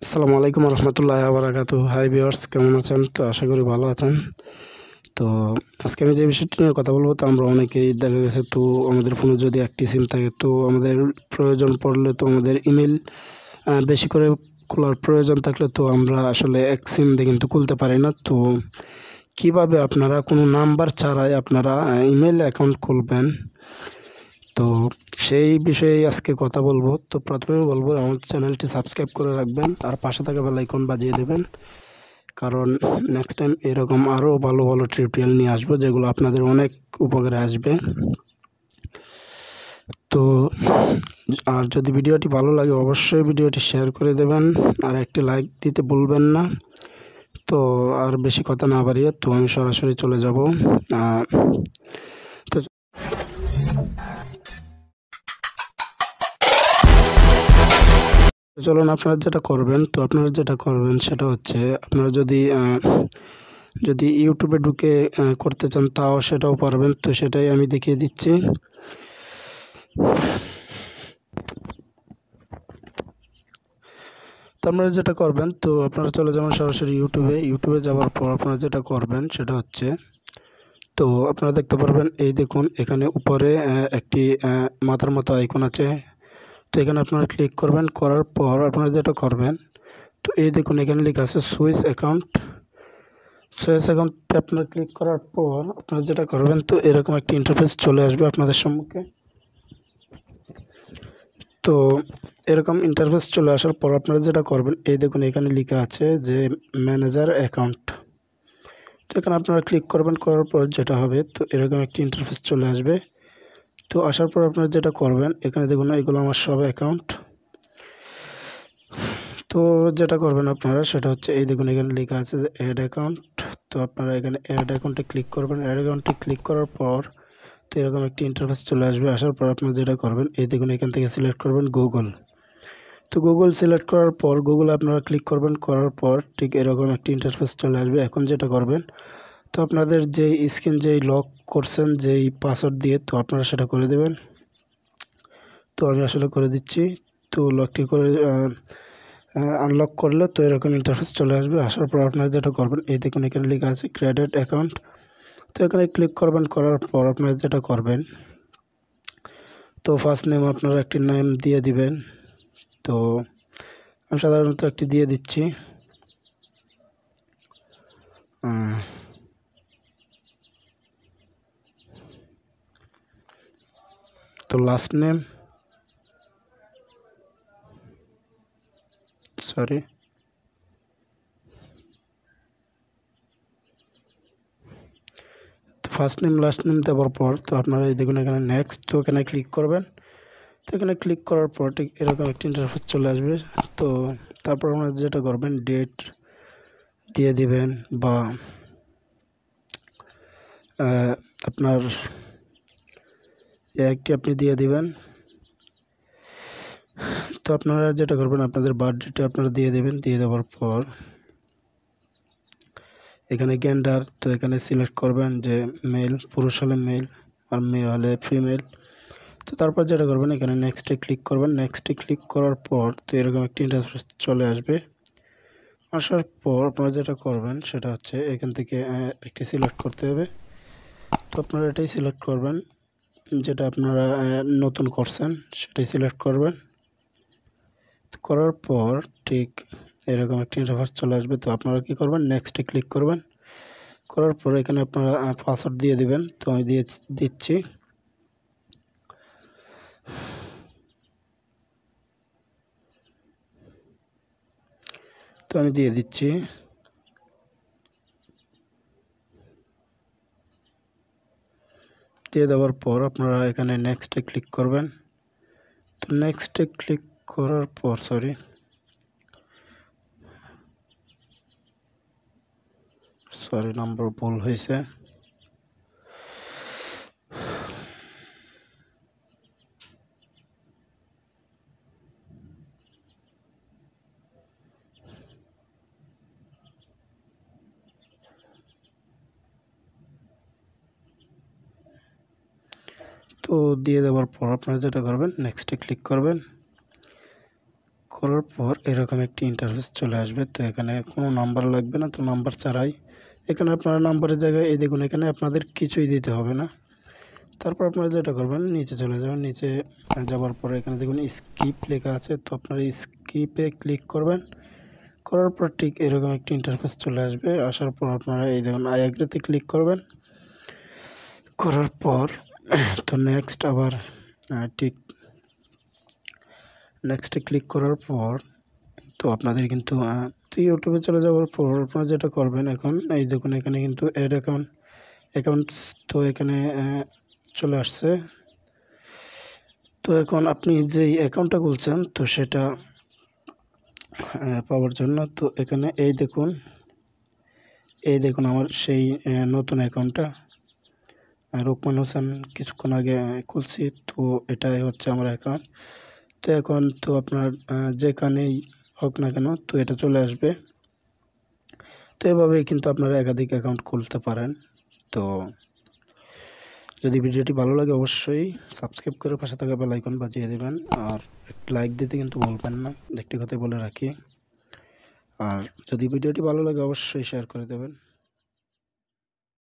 আসসালামু আলাইকুম রহমতুল্লাহ বারাকাতু। হাই ভিউয়ার্স, কেমন আছেন? তো আশা করি ভালো আছেন। তো আজকে আমি যে বিষয়টি নিয়ে কথা বলবো, তো আমরা অনেকেই দেখা গেছে তো আমাদের ফোনে যদি একটি সিম থাকে, তো আমাদের প্রয়োজন পড়লে তো আমাদের ইমেল বেশি করে খোলার প্রয়োজন থাকলে তো আমরা আসলে এক সিম দিয়ে কিন্তু খুলতে পারি না। তো কিভাবে আপনারা কোনো নাম্বার ছাড়াই আপনারা ইমেল অ্যাকাউন্ট খুলবেন, তো সেই বিষয়ে আজকে কথা বলবো। তো প্রথমে বলবো আমার চ্যানেলটি সাবস্ক্রাইব করে রাখবেন আর পাশে থাকা বেল আইকন বাজিয়ে দেবেন, কারণ নেক্সট টাইম এরকম আরও ভালো ভালো টিউটোরিয়াল নিয়ে আসবো যেগুলো আপনাদের অনেক উপকারে আসবে। তো আর যদি ভিডিওটি ভালো লাগে অবশ্যই ভিডিওটি শেয়ার করে দেবেন আর একটি লাইক দিতে ভুলবেন না। তো আর বেশি কথা না বাড়িয়ে তো আমি সরাসরি চলে যাব। তো চলুন, আপনারা যেটা করবেন সেটা হচ্ছে আপনারা যদি ইউটিউবে ঢুকে করতে চান তাও সেটাও পারবেন। তো সেটাই আমি দেখিয়ে দিচ্ছি। তো আপনারা যেটা করবেন, তো আপনারা চলে যাবেন সরাসরি ইউটিউবে যাওয়ার পর আপনারা যেটা করবেন সেটা হচ্ছে, তো আপনারা দেখতে পারবেন এই দেখুন এখানে উপরে একটি মাথার মতো আইকন আছে। তো এখানে আপনারা ক্লিক করবেন, করার পর আপনারা যেটা করবেন, তো এই দেখুন এখানে লেখা আছে সুইচ অ্যাকাউন্টে আপনারা ক্লিক করার পর আপনারা যেটা করবেন, তো এরকম একটি ইন্টারফেস চলে আসবে আপনাদের সম্মুখে। তো এরকম ইন্টারফেস চলে আসার পর আপনারা যেটা করবেন, এই দেখুন এখানে লেখা আছে যে ম্যানেজার অ্যাকাউন্ট। তো এখানে আপনারা ক্লিক করবেন, করার পর যেটা হবে, তো এরকম একটি ইন্টারফেস চলে আসবে। তো আসার পর আপনারা যেটা করবেন, এখানে দেখুন এগুলো আমার সব অ্যাকাউন্ট। তো যেটা করবেন আপনারা সেটা হচ্ছে, এই দেখুন এখানে লেখা আছে যে অ্যাড অ্যাকাউন্ট। তো আপনারা এখানে অ্যাড অ্যাকাউন্টে ক্লিক করবেন। অ্যাড অ্যাকাউন্টে ক্লিক করার পর তো এরকম একটি ইন্টারফেস চলে আসবে। আসার পর আপনারা যেটা করবেন, এই দেখুন এখান থেকে সিলেক্ট করবেন গুগল। তো গুগল সিলেক্ট করার পর গুগলে আপনারা ক্লিক করবেন, করার পর ঠিক এরকম একটি ইন্টারফেস চলে আসবে। এখন যেটা করবেন, তো আপনাদের যেই স্ক্রিন যেই লক করছেন যেই পাসওয়ার্ড দিয়ে, তো আপনারা সেটা করে দেবেন। তো আমি আসলে করে দিচ্ছি। তো লকটি করে আনলক করলে তো এরকম ইন্টারফেস চলে আসবে। আসার পর আপনারা যেটা করবেন, এই দেখুন এখানে লেখা আছে ক্রেডিট অ্যাকাউন্ট। তো এখানে ক্লিক করবেন, করার পর আপনারা যেটা করবেন, তো ফার্স্ট নেম আপনারা একটি নেম দিয়ে দিবেন। তো আমি সাধারণত একটি দিয়ে দিচ্ছি। তো লাস্ট নেম সরি তো ফার্স্ট নেম লাস্ট নেম দেওয়ার পর তো আপনারা এই দেখুন এখানে নেক্সট, তো এখানে ক্লিক করবেন। তো এখানে ক্লিক করার পর ঠিক এরকম একটি ইন্টারফেস চলে আসবে। তো তারপর আপনারা যেটা করবেন, ডেট দিয়ে দিবেন বা আপনার একটি আপনি দিয়ে দিবেন। তো আপনারা যেটা করবেন, আপনাদের বার্থডেটা আপনারা দিয়ে দেবেন। দিয়ে দেওয়ার পর এখানে জেন্ডার, তো এখানে সিলেক্ট করবেন যে মেল, পুরুষ হলে মেল আর মেয়ে হলে ফিমেল। তো তারপর যেটা করবেন, এখানে নেক্সটে ক্লিক করবেন। নেক্সটে ক্লিক করার পর তো এরকম একটি ইন্টারফেস চলে আসবে। আসার পর আপনারা যেটা করবেন সেটা হচ্ছে এখান থেকে একটি সিলেক্ট করতে হবে। তো আপনারা এটাই সিলেক্ট করবেন, যেটা আপনারা নতুন করছেন সেটাই সিলেক্ট করবেন। করার পর ঠিক এরকম একটি ইন্টারফেস চলে আসবে। তো আপনারা কি করবেন, নেক্সটে ক্লিক করবেন। করার পর এখানে আপনারা পাসওয়ার্ড দিয়ে দিবেন। তো আমি দিচ্ছি। তো আমি দিয়ে দিচ্ছি। দিয়ে দেওয়ার পর আপনারা এখানে নেক্সটে ক্লিক করবেন। তো নেক্সটে ক্লিক করার পর সরি নাম্বার ভুল হয়েছে। তো তো দিয়ে দেওয়ার পর আপনারা যেটা করবেন নেক্সটে ক্লিক করবেন। করার পর এরকম একটি ইন্টারফেস চলে আসবে। তো এখানে কোনো নাম্বার লাগবে না, তো নাম্বার ছাড়াই এখানে আপনারা নাম্বারের জায়গায় এই দেখুন এখানে আপনাদের কিছুই দিতে হবে না। তারপর আপনারা যেটা করবেন নিচে চলে যাবেন। নিচে যাওয়ার পরে এখানে দেখুন স্কিপ লেখা আছে, তো আপনারা স্কিপে ক্লিক করবেন। করার পর ঠিক এরকম একটি ইন্টারফেস চলে আসবে। আসার পর আপনারা এই দেখুন আই এগ্রিতে ক্লিক করবেন। করার পর তো নেক্সট আবার ঠিক নেক্সটে ক্লিক করার পর তো আপনাদের কিন্তু ইউটিউবে চলে যাওয়ার পর আপনারা যেটা করবেন এখন এই দেখুন এখানে কিন্তু অ্যাড অ্যাকাউন্টস তো এখানে চলে আসছে। তো এখন আপনি যেই অ্যাকাউন্টটা খুলছেন তো সেটা পাওয়ার জন্য তো এখানে এই দেখুন আমার সেই নতুন অ্যাকাউন্টটা রুকমান হোসেন কিছুক্ষণ আগে খুলছি। তো এটাই হচ্ছে আমার অ্যাকাউন্ট। তো এখন তো আপনার যেখানেই হোক না কেন তো এটা চলে আসবে। তো এভাবেই কিন্তু আপনারা একাধিক অ্যাকাউন্ট খুলতে পারেন। তো যদি ভিডিওটি ভালো লাগে অবশ্যই সাবস্ক্রাইব করে পাশে থাকা বেল আইকন বাজিয়ে দেবেন, আর লাইক দিতে কিন্তু ভুলবেন না, একটি কথা বলে রাখি। আর যদি ভিডিওটি ভালো লাগে অবশ্যই শেয়ার করে দেবেন।